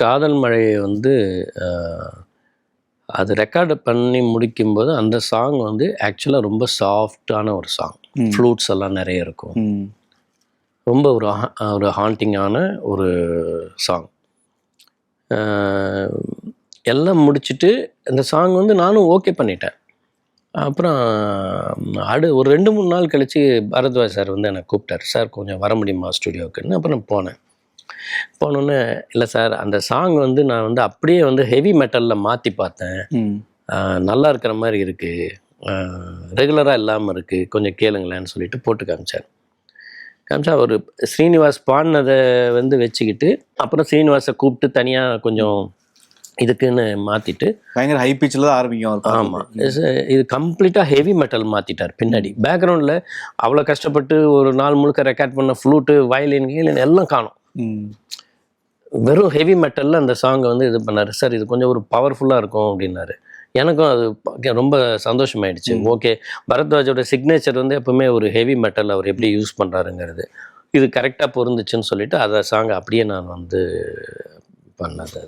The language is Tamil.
காதல் மழையை வந்து அது ரெக்கார்டு பண்ணி முடிக்கும்போது அந்த சாங் வந்து ஆக்சுவலாக ரொம்ப சாஃப்டான ஒரு சாங். ஃப்ளூட்ஸ் எல்லாம் நிறைய இருக்கும். ரொம்ப ஒரு ஹாண்டிங்கான ஒரு சாங். எல்லாம் முடிச்சுட்டு இந்த சாங் வந்து நானும் ஓகே பண்ணிட்டேன். அப்புறம் ஒரு 2-3 நாள் கழித்து பரத்வாஜ் சார் வந்து என்னை கூப்பிட்டார். சார் கொஞ்சம் வர முடியுமா ஸ்டுடியோவுக்குன்னு. அப்புறம் போனோன்னே இல்லை சார் அந்த சாங் வந்து நான் வந்து அப்படியே வந்து ஹெவி மெட்டலில் மாற்றி பார்த்தேன். நல்லா இருக்கிற மாதிரி இருக்குது, ரெகுலராக இல்லாமல் இருக்குது, கொஞ்சம் கேளுங்களேன்னு சொல்லிட்டு போட்டு காமிச்சார். ஒரு ஸ்ரீனிவாஸ் பாடினதை வந்து வச்சுக்கிட்டு அப்புறம் ஸ்ரீனிவாஸை கூப்பிட்டு தனியாக கொஞ்சம் இதுக்குன்னு மாற்றிட்டு பயங்கர ஹை பிச்சில் தான் ஆரம்பிக்கும். ஆமாம், இது கம்ப்ளீட்டாக ஹெவி மெட்டல் மாற்றிட்டார். பின்னாடி பேக்ரவுண்டில் அவ்வளோ கஷ்டப்பட்டு ஒரு நாள் முழுக்க ரெக்கார்ட் பண்ண ஃப்ளூட்டு, வயலின் எல்லாம் காணும். வெறும் ஹெவி மெட்டலில் அந்த சாங்கை வந்து இது பண்ணார். சார் இது கொஞ்சம் ஒரு பவர்ஃபுல்லாக இருக்கும் அப்படின்னாரு. எனக்கும் அது ரொம்ப சந்தோஷமாயிடுச்சு. ஓகே, பரத்வாஜோட சிக்னேச்சர் வந்து எப்பவுமே ஒரு ஹெவி மெட்டல் அவர் எப்படி யூஸ் பண்ணுறாருங்கிறது இது கரெக்டாக பொருந்துச்சுன்னு சொல்லிட்டு அதை சாங்கை அப்படியே நான் வந்து பண்ணது.